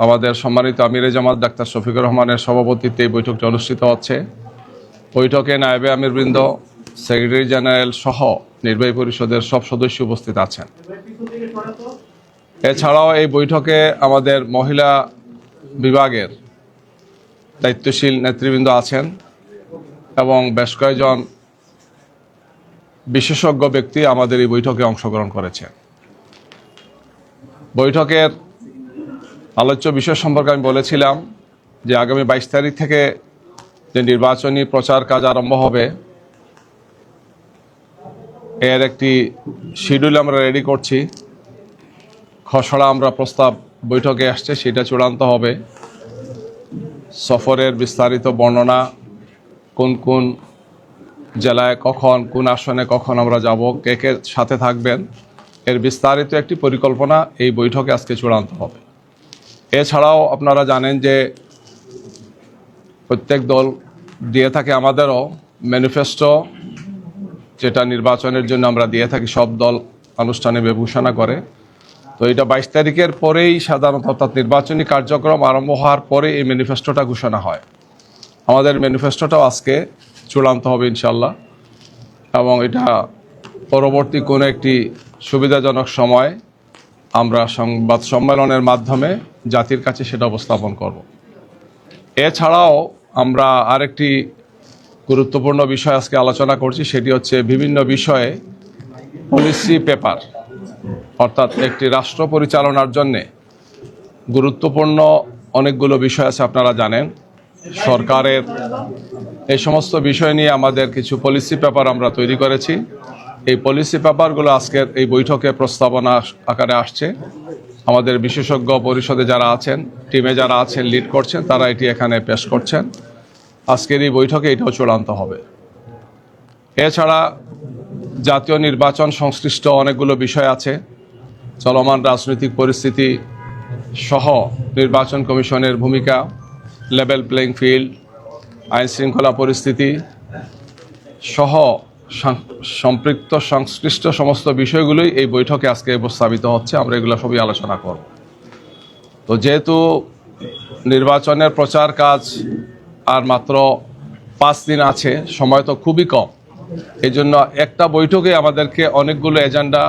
আমাদের সম্মানিত আমিরে জামাত ডাক্তার শফিকুর রহমানের সভাপতিত্বে এই বৈঠকটি অনুষ্ঠিত হচ্ছে। বৈঠকে নায়েবে আমিরবৃন্দ, সেক্রেটারি জেনারেল সহ নির্বাহী পরিষদের সব সদস্য উপস্থিত আছেন। এছাড়াও এই বৈঠকে আমাদের মহিলা বিভাগের দায়িত্বশীল নেতৃবৃন্দ আছেন এবং বেশ কয়েকজন বিশেষজ্ঞ ব্যক্তি আমাদের এই বৈঠকে অংশগ্রহণ করেছেন। বৈঠকের আলোচ্য বিষয় সম্পর্কে আমি বলেছিলাম যে আগামী 22 তারিখ থেকে যে নির্বাচনী প্রচার কাজ আরম্ভ হবে, এর একটি শিডিউল আমরা রেডি করছি। খসড়া আমরা প্রস্তাব বৈঠকে আসছে, সেটা চূড়ান্ত হবে। সফরের বিস্তারিত বর্ণনা, কোন কোন জেলায় কখন, কোন আসনে কখন আমরা যাব, কে কে সাথে থাকবেন, এর বিস্তারিত একটি পরিকল্পনা এই বৈঠকে আজকে চূড়ান্ত হবে। এছাড়াও আপনারা জানেন যে প্রত্যেক দল দিয়ে থাকে আমাদেরও ম্যানিফেস্টো, যেটা নির্বাচনের জন্য আমরা দিয়ে থাকি, সব দল আনুষ্ঠানিকভাবে ঘোষণা করে। তো এটা 22 তারিখের পরেই সাধারণত, অর্থাৎ নির্বাচনী কার্যক্রম আরম্ভ হওয়ার পরে এই ম্যানিফেস্টোটা ঘোষণা হয়। আমাদের ম্যানিফেস্টোটাও আজকে চূড়ান্ত হবে ইনশাল্লাহ, এবং এটা পরবর্তী কোনো একটি সুবিধাজনক সময় আমরা সংবাদ সম্মেলনের মাধ্যমে জাতির কাছে সেটা উপস্থাপন করব। এছাড়াও আমরা আরেকটি গুরুত্বপূর্ণ বিষয় আজকে আলোচনা করছি, সেটি হচ্ছে বিভিন্ন বিষয়ে পলিসি পেপার, অর্থাৎ একটি রাষ্ট্র পরিচালনার জন্যে গুরুত্বপূর্ণ অনেকগুলো বিষয় আছে। আপনারা জানেন সরকারের এই সমস্ত বিষয় নিয়ে আমাদের কিছু পলিসি পেপার আমরা তৈরি করেছি। এই পলিসি পেপারগুলো আজকের এই বৈঠকে প্রস্তাবনা আকারে আসছে। আমাদের বিশেষজ্ঞ পরিষদে যারা আছেন, টিমে যারা আছেন, লিড করছেন, তারা এটি এখানে পেশ করছেন। আজকের এই বৈঠকে এটাও চূড়ান্ত হবে। এছাড়া জাতীয় নির্বাচন সংশ্লিষ্ট অনেকগুলো বিষয় আছে। চলমান রাজনৈতিক পরিস্থিতি সহ নির্বাচন কমিশনের ভূমিকা, লেভেল প্লেইং ফিল্ড, আইন শৃঙ্খলা পরিস্থিতি সহ সম্পৃক্ত সংশ্লিষ্ট সমস্ত বিষয়গুলোই এই বৈঠকে আজকে উপস্থাপিত হচ্ছে। আমরা এগুলো সবই আলোচনা করব। তো যেহেতু নির্বাচনের প্রচার কাজ আর মাত্র 5 দিন আছে, সময় তো খুবই কম, এই জন্য একটা বৈঠকে আমাদেরকে অনেকগুলো এজেন্ডা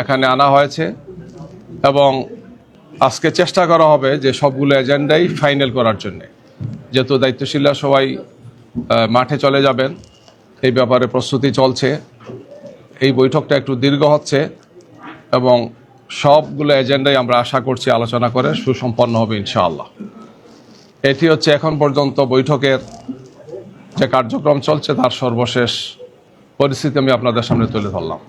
এখানে আনা হয়েছে এবং আজকে চেষ্টা করা হবে যে সবগুলো এজেন্ডাই ফাইনাল করার জন্যে। যেহেতু দায়িত্বশীলরা সবাই মাঠে চলে যাবেন, এই ব্যাপারে প্রস্তুতি চলছে। এই বৈঠকটা একটু দীর্ঘ হচ্ছে এবং সবগুলো এজেন্ডাই আমরা আশা করছি আলোচনা করে সুসম্পন্ন হবে ইনশাআল্লাহ। এটি হচ্ছে এখন পর্যন্ত বৈঠকের যে কার্যক্রম চলছে তার সর্বশেষ পরিস্থিতি আমি আপনাদের সামনে তুলে ধরলাম।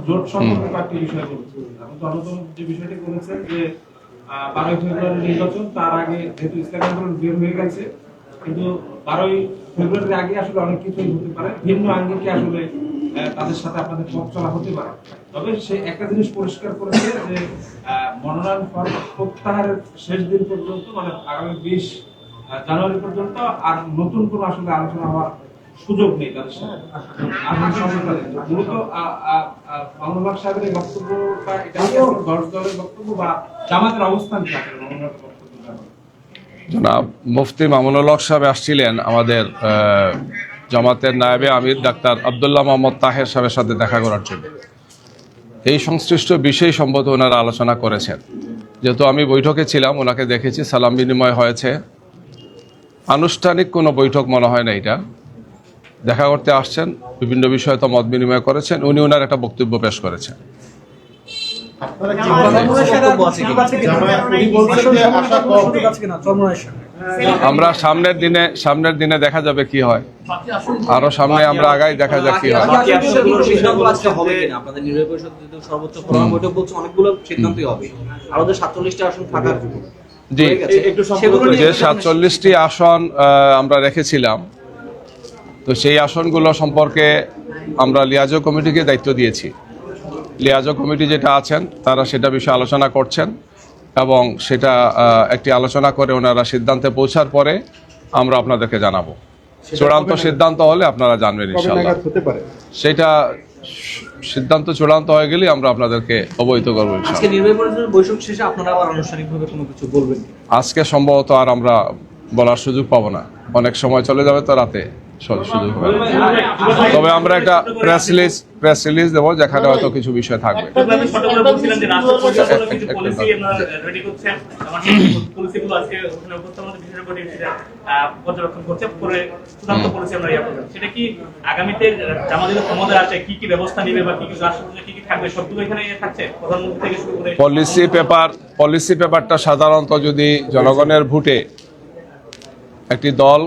জোট সম্পর্কে কয়েকটি বিষয় বলছেন। অন্যতম যে বিষয়টি বলেছেন যে 12 ফেব্রুয়ারি নির্বাচন, তার আগে যেহেতু ইসলামী আন্দোলন বের হয়ে গেছে, কিন্তু 12 ফেব্রুয়ারির আগে আসলে অনেক কিছুই হতে পারে, ভিন্ন আঙ্গিকে আসলে তাদের সাথে আপনাদের পথ চলা হতে পারে। তবে সে একটা জিনিস পরিষ্কার করেছে যে মনোনয়ন ফর্ম প্রত্যাহারের শেষ দিন পর্যন্ত, মানে আগামী 20 জানুয়ারি পর্যন্ত আর নতুন কোনো আসলে আলোচনা হওয়ার সুযোগ নেই তাদের সাথে। মূলত মামুনুল সাহেবের এই বক্তব্যটা, এটা দলের বক্তব্য বা জামাতের অবস্থান কি? জনাব মুফতি মামুনুল হক সাহেব আসছিলেন আমাদের জামাতের নায়েবে আমির ডাক্তার আব্দুল্লাহ মোহাম্মদ তাহের সাহেবের সাথে দেখা করার জন্য। এই সংশ্লিষ্ট বিষয় সম্বন্ধে ওনারা আলোচনা করেছেন। যেহেতু আমি বৈঠকে ছিলাম, ওনাকে দেখেছি, সালাম বিনিময় হয়েছে। আনুষ্ঠানিক কোনো বৈঠক মনে হয় না এটা। দেখা করতে আসছেন, বিভিন্ন বিষয়ে তো মত বিনিময় করেছেন, উনি ওনার একটা বক্তব্য পেশ করেছেন। আমরা সামনের দিনে দেখা যাবে কি হয়, আরো সামনে আমরা আগাই দেখা যাক কি হয়। জি, যে 47টি আসন আমরা রেখেছিলাম, তো সেই আসনগুলো সম্পর্কে আমরা লিয়াজো কমিটিকে দায়িত্ব দিয়েছি। লিয়াজো কমিটি যেটা আছেন তারা সেটা বিষয়ে আলোচনা করছেন এবং সেটা একটি আলোচনা করে ওনারা সিদ্ধান্তে পৌঁছার পরে আমরা আপনাদেরকে জানাবো। চূড়ান্ত সিদ্ধান্ত হলে আপনারা জানবেন ইনশাআল্লাহ। সেটা সিদ্ধান্ত চূড়ান্ত হয়ে গেলে আমরা আপনাদেরকে অবহিত করবো আজকে ইনশাআল্লাহ। নির্বাহী পরিষদের বৈঠক শেষে আপনারা আবার আনুষ্ঠানিকভাবে কোনো কিছু বলবেন কি? আজকে সম্ভবত আর আমরা বলার সুযোগ পাবো না, অনেক সময় চলে যাবে তো রাতে সুযোগ হবে না। তবে আমরা একটা প্রেস রিলিজ দেবো যেখানে হয়তো কিছু বিষয় থাকবে। আপনি ছোটবেলা বলছিলেন যে রাষ্ট্র পরিচালনা কিছু পলিসি আপনারা রেডি করছেন, আমার পলিসিগুলো আজকে ওখানে উপস্থাপনা বিশেষ করে পর্যবেক্ষণ করছে, পরে চূড়ান্ত পলিসি আমরা ইয়া করবেন। সেটা কি আগামীতে জামায়াতের ক্ষমতায় আসে কি কি ব্যবস্থা নেবে বা কি কি রাষ্ট্রপতি কি কি থাকবে সবগুলো এখানে থাকছে, প্রধানমন্ত্রী থেকে শুরু করে? পলিসি পেপারটা সাধারণত যদি জনগণের ভোটে একটি দল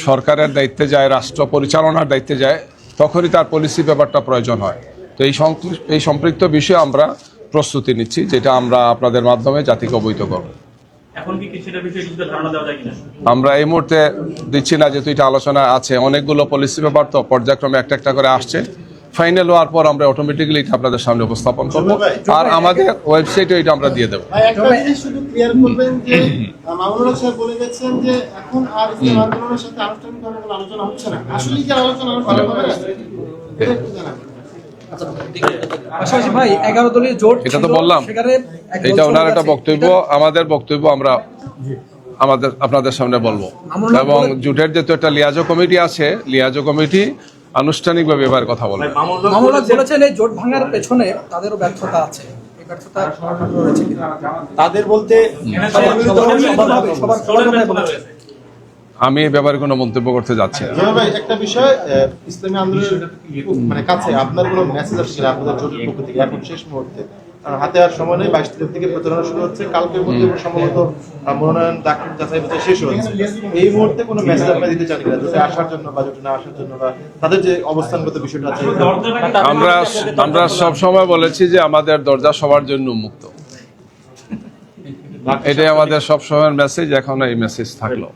সরকারের দায়িত্বে যায়, রাষ্ট্র পরিচালনার দায়িত্বে যায়, তখনই তার পলিসি পেপারটা প্রয়োজন হয়। তো এই সম্পৃক্ত বিষয়ে আমরা প্রস্তুতি নিচ্ছি, যেটা আমরা আপনাদের মাধ্যমে জাতিকে অবহিত করব। এখন কি সেটার বিষয়ে কিছু ধারণা দেওয়া যায় কিনা? আমরা এই মুহূর্তে দিচ্ছি না, যেহেতু এটা আলোচনা আছে, অনেকগুলো পলিসি পেপার তো পর্যায়ক্রমে একটা একটা করে আসছে। ফাইনাল হওয়ার পর আমরা অটোমেটিক্যালি এটা আপনাদের সামনে উপস্থাপন করব, আর আমাদের ওয়েবসাইটে এটা আমরা দিয়ে দেবো। একটা জিনিস শুধু ক্লিয়ার করবেন যে মামুনুল হক সাহেব বলে গেছেন যে এখন আর ইসলাম আন্দোলনের সাথে আনুষ্ঠানিকভাবে কোনো আলোচনা হচ্ছে না। আসলে কি আলোচনা হবে না? এটা একটু জানাবেন। পাশাপাশি ভাই 11 দলীয় জোট এটা তো ছিল, বললাম, সেখানে এক এটা দল ওনার চলে একটা গেছে। বক্তব্য, আমাদের বক্তব্য আমরা আপনাদের সামনে বলবো। মামুনুল হক এবং বলে- জোটের যেহেতু একটা লিয়াজো কমিটি আছে, লিয়াজো কমিটি আনুষ্ঠানিকভাবে এবার কথা বলবে। মামুনুল হক বলেছেন এই জোট ভাঙার পেছনে তাদেরও ব্যর্থতা আছে, এই ব্যর্থতা রয়েছে কিনা? তাদের বলতে সবার কথাই বলেছে। আমি এই ব্যাপারে কোনো মন্তব্য করতে যাচ্ছি না। জনাব ভাই, একটা বিষয় ইসলামী আন্দোলনের মানে কাছে আপনার কোনো মেসেজ আসছে কিনা আপনাদের জোটের পক্ষ থেকে এখন শেষ মুহূর্তে? কারণ হাতে আর সময় নেই, 22 তারিখ থেকে প্রচারণা শুরু হচ্ছে, কালকের মধ্যে সম্ভবত মনোনয়ন দাখিল যাচাই বাছাই শেষ হচ্ছে। এই মুহূর্তে কোনো মেসেজ আপনারা দিতে চান কিনা, জোটে আসার জন্য বা জোটে না আসার জন্য, বা তাদের যে অবস্থানগত বিষয়টা আছে? আমরা সব সময় বলেছি যে আমাদের দরজা সবার জন্য উন্মুক্ত, এটাই আমাদের সব সময়ের মেসেজ, এখন এই মেসেজ থাকলো।